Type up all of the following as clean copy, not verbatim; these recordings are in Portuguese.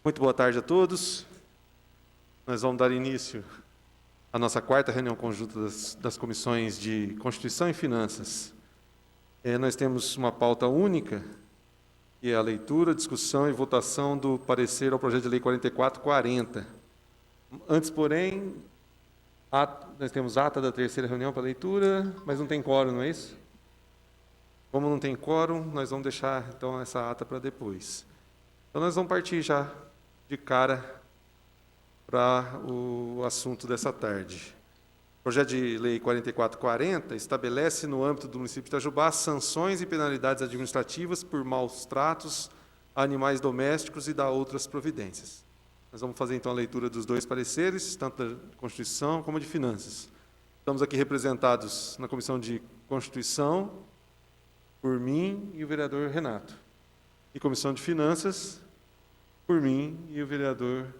Muito boa tarde a todos. Nós vamos dar início à nossa quarta reunião conjunta das comissões de Constituição e Finanças. Nós temos uma pauta única, que é a leitura, discussão e votação do parecer ao projeto de lei 4440. Antes, porém, nós temos ata da terceira reunião para leitura, mas não tem quórum, não é isso? Como não tem quórum, nós vamos deixar, então, essa ata para depois. Então, nós vamos partir já de cara para o assunto dessa tarde. O projeto de lei 4440 estabelece, no âmbito do município de Itajubá, sanções e penalidades administrativas por maus tratos a animais domésticos e dá outras providências. Nós vamos fazer, então, a leitura dos dois pareceres, tanto da Constituição como de Finanças. Estamos aqui representados na Comissão de Constituição, por mim e o vereador Renato. E Comissão de Finanças, por mim e o vereador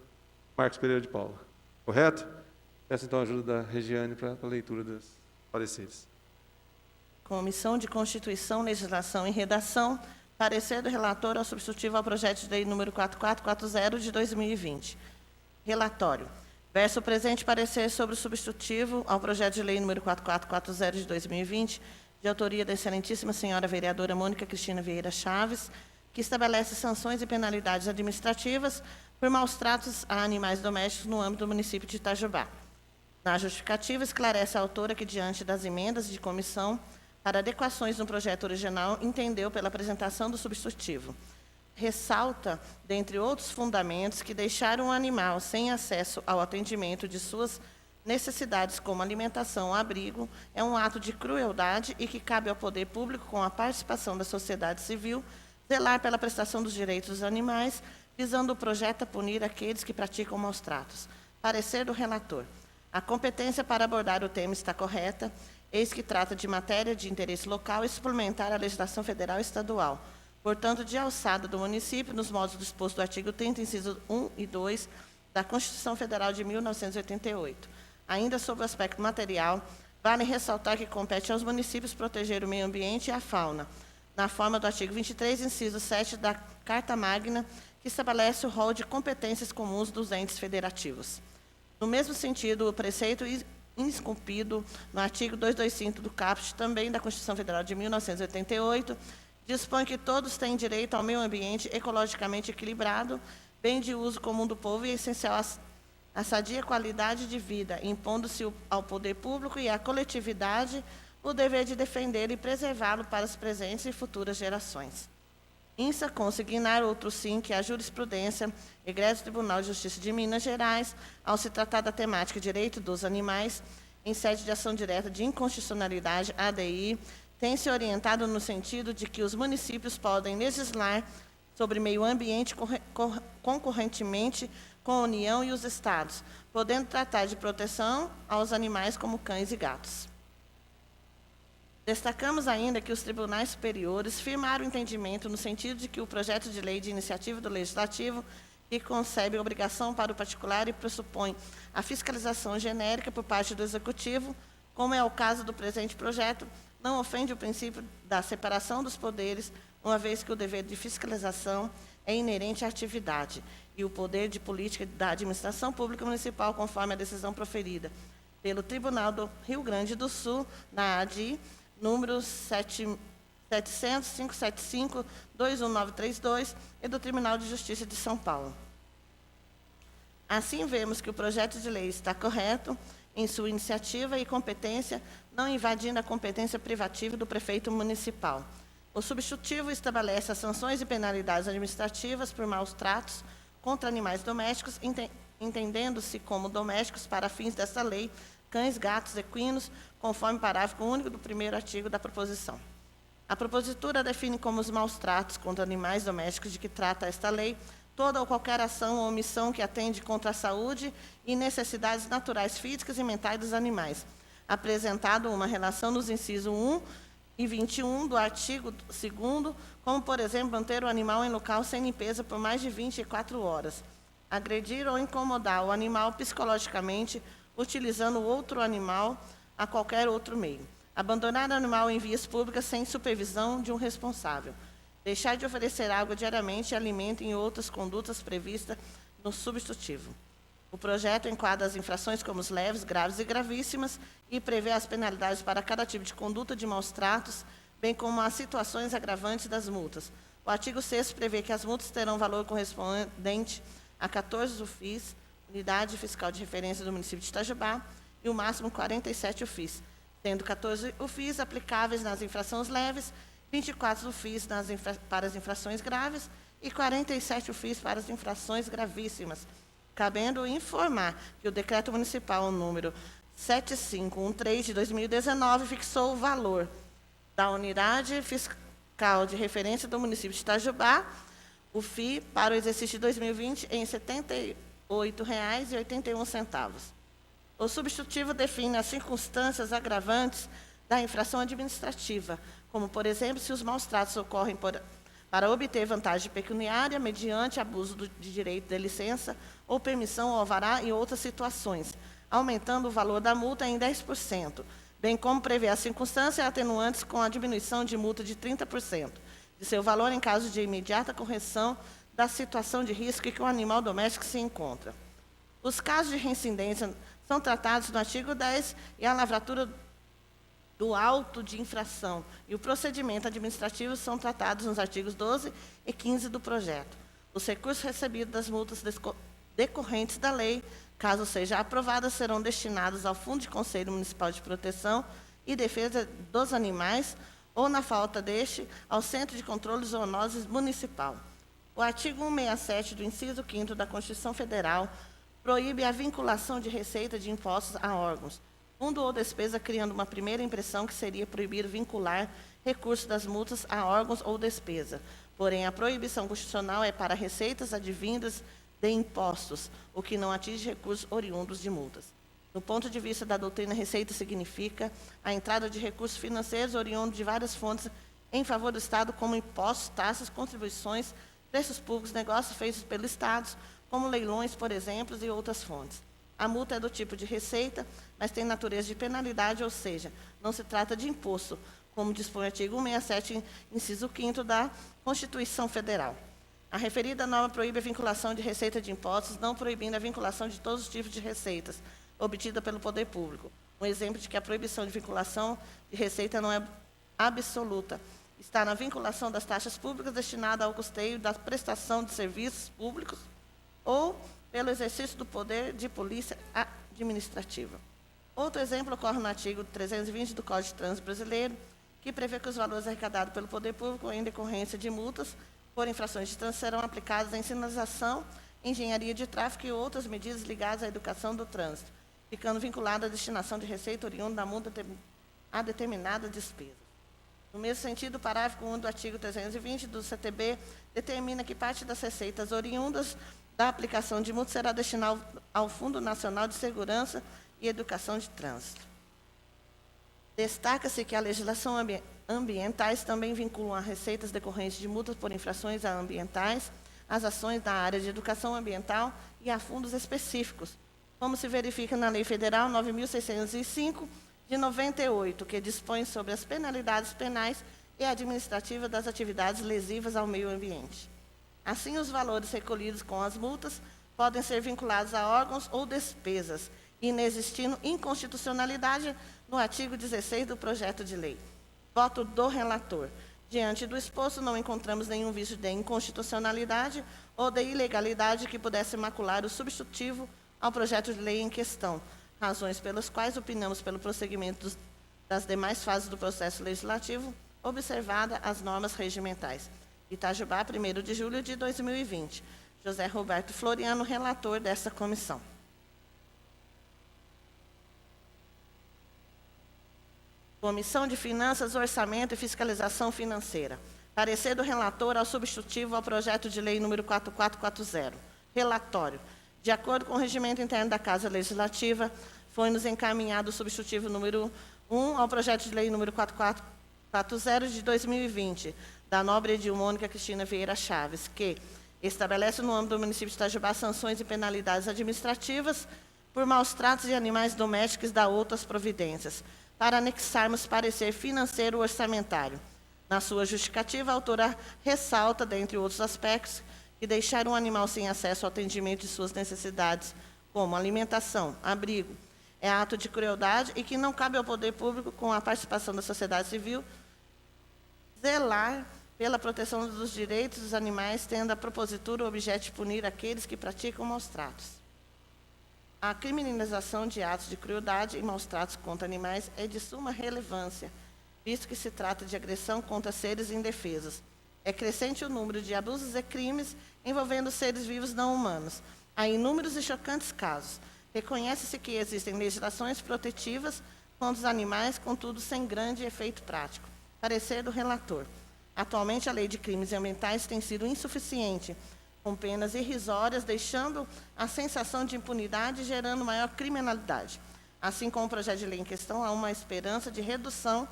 Marcos Pereira de Paula. Correto? Peço, então, a ajuda da Regiane para a leitura dos pareceres. Comissão de Constituição, Legislação e Redação. Parecer do relator ao substitutivo ao projeto de lei número 4440 de 2020. Relatório. Verso o presente parecer sobre o substitutivo ao projeto de lei número 4440 de 2020, de autoria da excelentíssima senhora vereadora Mônica Cristina Vieira Chaves, que estabelece sanções e penalidades administrativas por maus tratos a animais domésticos no âmbito do município de Itajubá. Na justificativa, esclarece a autora que, diante das emendas de comissão para adequações no projeto original, entendeu pela apresentação do substitutivo. Ressalta, dentre outros fundamentos, que deixar um animal sem acesso ao atendimento de suas necessidades como alimentação ou abrigo é um ato de crueldade e que cabe ao poder público, com a participação da sociedade civil, zelar pela prestação dos direitos dos animais, visando o projeto a punir aqueles que praticam maus tratos. Parecer do relator. A competência para abordar o tema está correta, eis que trata de matéria de interesse local e suplementar à legislação federal e estadual. Portanto, de alçada do município, nos modos dispostos do artigo 30, incisos 1 e 2 da Constituição Federal de 1988. Ainda sobre o aspecto material, vale ressaltar que compete aos municípios proteger o meio ambiente e a fauna, na forma do artigo 23, inciso 7 da Carta Magna, que estabelece o rol de competências comuns dos entes federativos. No mesmo sentido, o preceito esculpido no artigo 225 do caput, também da Constituição Federal de 1988, dispõe que todos têm direito ao meio ambiente ecologicamente equilibrado, bem de uso comum do povo e essencial à sadia qualidade de vida, impondo-se ao poder público e à coletividade o dever de defender e preservá-lo para as presentes e futuras gerações. Insta consignar outro sim que a jurisprudência, egresso Tribunal de Justiça de Minas Gerais, ao se tratar da temática direito dos animais, em sede de ação direta de inconstitucionalidade, ADI, tem se orientado no sentido de que os municípios podem legislar sobre meio ambiente concorrentemente com a União e os Estados, podendo tratar de proteção aos animais como cães e gatos. Destacamos ainda que os tribunais superiores firmaram o entendimento no sentido de que o projeto de lei de iniciativa do Legislativo, que concebe obrigação para o particular e pressupõe a fiscalização genérica por parte do Executivo, como é o caso do presente projeto, não ofende o princípio da separação dos poderes, uma vez que o dever de fiscalização é inerente à atividade e o poder de política da administração pública municipal, conforme a decisão proferida pelo Tribunal do Rio Grande do Sul, na ADI, número 700-575-21932, e do Tribunal de Justiça de São Paulo. Assim, vemos que o projeto de lei está correto em sua iniciativa e competência, não invadindo a competência privativa do prefeito municipal. O substitutivo estabelece as sanções e penalidades administrativas por maus tratos contra animais domésticos, entendendo-se como domésticos para fins desta lei, cães, gatos, equinos, conforme parágrafo único do primeiro artigo da proposição. A propositura define como os maus tratos contra animais domésticos de que trata esta lei toda ou qualquer ação ou omissão que atende contra a saúde e necessidades naturais físicas e mentais dos animais, apresentado uma relação nos incisos 1 e 21 do artigo 2º, como, por exemplo, manter o animal em local sem limpeza por mais de 24 horas, agredir ou incomodar o animal psicologicamente, utilizando outro animal a qualquer outro meio, abandonar o animal em vias públicas sem supervisão de um responsável, deixar de oferecer água diariamente e alimento em outras condutas previstas no substitutivo. O projeto enquadra as infrações como os leves, graves e gravíssimas e prevê as penalidades para cada tipo de conduta de maus tratos, bem como as situações agravantes das multas. O artigo 6º prevê que as multas terão valor correspondente a 14 UFIs, unidade fiscal de referência do município de Itajubá, e o máximo 47 UFIs, sendo 14 UFIs aplicáveis nas infrações leves, 24 UFIs para as infrações graves e 47 UFIs para as infrações gravíssimas, cabendo informar que o Decreto Municipal número 7513 de 2019 fixou o valor da unidade fiscal de referência do município de Itajubá, o FII, para o exercício de 2020 em R$ 78,81. O substitutivo define as circunstâncias agravantes da infração administrativa, como, por exemplo, se os maus tratos ocorrem para obter vantagem pecuniária mediante abuso de direito de licença ou permissão ou alvará e outras situações, aumentando o valor da multa em 10%, bem como prever as circunstâncias atenuantes com a diminuição de multa de 30% de seu valor em caso de imediata correção da situação de risco em que o animal doméstico se encontra. Os casos de reincidência são tratados no artigo 10 e a lavratura do auto de infração e o procedimento administrativo são tratados nos artigos 12 e 15 do projeto. Os recursos recebidos das multas decorrentes da lei, caso seja aprovada, serão destinados ao Fundo de Conselho Municipal de Proteção e Defesa dos Animais ou, na falta deste, ao Centro de Controle Zoonoses Municipal. O artigo 167 do inciso 5º da Constituição Federal proíbe a vinculação de receita de impostos a órgãos, fundo ou despesa, criando uma primeira impressão que seria proibir vincular recursos das multas a órgãos ou despesa. Porém, a proibição constitucional é para receitas advindas de impostos, o que não atinge recursos oriundos de multas. Do ponto de vista da doutrina, receita significa a entrada de recursos financeiros oriundos de várias fontes em favor do Estado, como impostos, taxas, contribuições, preços públicos, negócios feitos pelo Estado, como leilões, por exemplo, e outras fontes. A multa é do tipo de receita, mas tem natureza de penalidade, ou seja, não se trata de imposto, como dispõe o artigo 167, inciso 5º da Constituição Federal. A referida norma proíbe a vinculação de receita de impostos, não proibindo a vinculação de todos os tipos de receitas obtida pelo poder público. Um exemplo de que a proibição de vinculação de receita não é absoluta está na vinculação das taxas públicas destinadas ao custeio da prestação de serviços públicos ou pelo exercício do poder de polícia administrativa. Outro exemplo ocorre no artigo 320 do Código de Trânsito Brasileiro, que prevê que os valores arrecadados pelo poder público em decorrência de multas por infrações de trânsito serão aplicados em sinalização, engenharia de tráfego e outras medidas ligadas à educação do trânsito, ficando vinculada à destinação de receita oriunda da multa a determinada despesa. No mesmo sentido, o parágrafo 1 do artigo 320 do CTB determina que parte das receitas oriundas da aplicação de multa será destinada ao Fundo Nacional de Segurança e Educação de Trânsito. Destaca-se que a legislação ambientais também vinculam as receitas decorrentes de multas por infrações ambientais, as ações na área de educação ambiental e a fundos específicos, como se verifica na Lei Federal 9.605, de 98, que dispõe sobre as penalidades penais e administrativas das atividades lesivas ao meio ambiente. Assim, os valores recolhidos com as multas podem ser vinculados a órgãos ou despesas, inexistindo inconstitucionalidade no artigo 16 do projeto de lei. Voto do relator. Diante do exposto, não encontramos nenhum vício de inconstitucionalidade ou de ilegalidade que pudesse macular o substitutivo ao projeto de lei em questão, razões pelas quais opinamos pelo prosseguimento das demais fases do processo legislativo, observada as normas regimentais. Itajubá, 1º de julho de 2020. José Roberto Floriano, relator desta comissão. Comissão de Finanças, Orçamento e Fiscalização Financeira. Parecer do relator ao substitutivo ao projeto de lei número 4440. Relatório. De acordo com o regimento interno da Casa Legislativa, foi-nos encaminhado o substitutivo número 1 ao projeto de lei número 4440 de 2020, da nobre Edilmônica Cristina Vieira Chaves, que estabelece no âmbito do município de Itajubá sanções e penalidades administrativas por maus tratos de animais domésticos e da outras providências, para anexarmos parecer financeiro orçamentário. Na sua justificativa, a autora ressalta, dentre outros aspectos, que deixar um animal sem acesso ao atendimento de suas necessidades, como alimentação, abrigo, é ato de crueldade e que não cabe ao poder público, com a participação da sociedade civil, zelar pela proteção dos direitos dos animais, tendo a propositura o objeto de punir aqueles que praticam maus-tratos. A criminalização de atos de crueldade e maus-tratos contra animais é de suma relevância, visto que se trata de agressão contra seres indefesos. É crescente o número de abusos e crimes envolvendo seres vivos não humanos. Há inúmeros e chocantes casos. Reconhece-se que existem legislações protetivas contra os animais, contudo, sem grande efeito prático. Parecer do relator. Atualmente, a lei de crimes ambientais tem sido insuficiente, com penas irrisórias, deixando a sensação de impunidade e gerando maior criminalidade. Assim como o projeto de lei em questão, há uma esperança de redução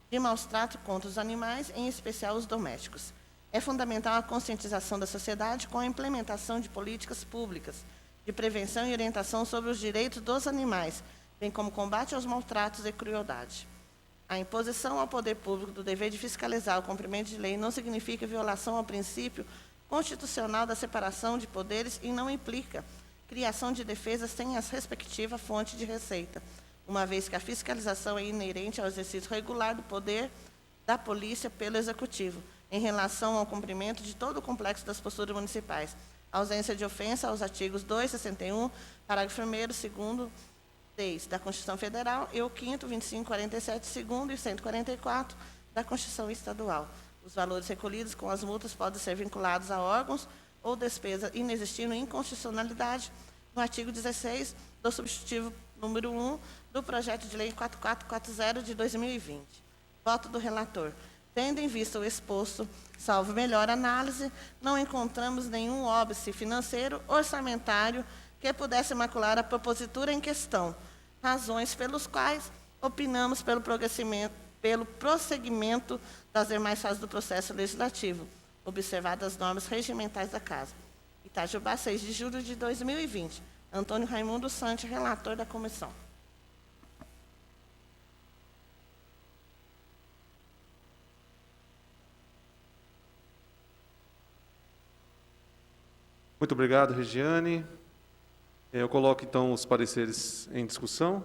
de maus-trato contra os animais, em especial os domésticos. É fundamental a conscientização da sociedade com a implementação de políticas públicas de prevenção e orientação sobre os direitos dos animais, bem como combate aos maltratos e crueldade. A imposição ao poder público do dever de fiscalizar o cumprimento de lei não significa violação ao princípio constitucional da separação de poderes e não implica criação de defesas sem a respectiva fonte de receita, uma vez que a fiscalização é inerente ao exercício regular do poder da polícia pelo Executivo, em relação ao cumprimento de todo o complexo das posturas municipais. Ausência de ofensa aos artigos 261, parágrafo 1º, 2º, 3 da Constituição Federal e o 5º, 25, 47, 2º e 144 da Constituição Estadual. Os valores recolhidos com as multas podem ser vinculados a órgãos ou despesa inexistindo inconstitucionalidade no artigo 16 do substitutivo número 1 do projeto de lei 4440 de 2020. Voto do relator. Tendo em vista o exposto, salvo melhor análise, não encontramos nenhum óbice financeiro, orçamentário, que pudesse macular a propositura em questão, razões pelos quais opinamos pelo prosseguimento das demais fases do processo legislativo, observadas as normas regimentais da Casa. Itajubá, 6 de julho de 2020. Antônio Raimundo Santos, relator da comissão. Muito obrigado, Regiane. Eu coloco, então, os pareceres em discussão.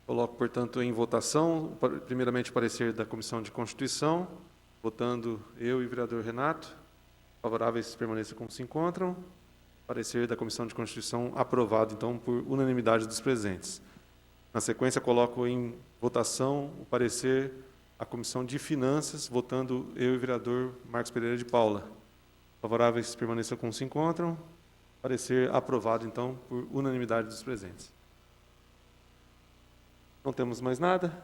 Coloco, portanto, em votação, primeiramente, o parecer da Comissão de Constituição, votando eu e o vereador Renato. Favoráveis permaneçam como se encontram. Parecer da Comissão de Constituição aprovado, então, por unanimidade dos presentes. Na sequência, coloco em votação o parecer da Comissão de Finanças, votando eu e o vereador Marcos Pereira de Paula. Favoráveis permaneçam como se encontram. Parecer aprovado, então, por unanimidade dos presentes. Não temos mais nada?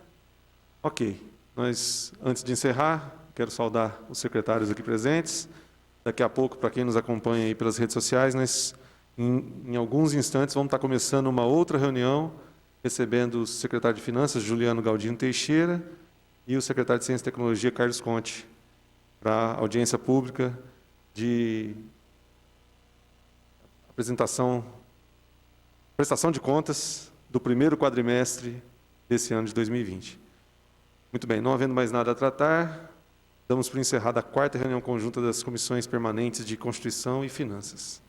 Ok. Nós, antes de encerrar, quero saudar os secretários aqui presentes. Daqui a pouco, para quem nos acompanha aí pelas redes sociais, nós, em alguns instantes, vamos estar começando uma outra reunião, recebendo o secretário de Finanças, Juliano Galdino Teixeira, e o secretário de Ciência e Tecnologia, Carlos Conte, para audiência pública de prestação de contas do primeiro quadrimestre desse ano de 2020. Muito bem, não havendo mais nada a tratar, damos por encerrada a 4ª reunião conjunta das comissões permanentes de Constituição e Finanças.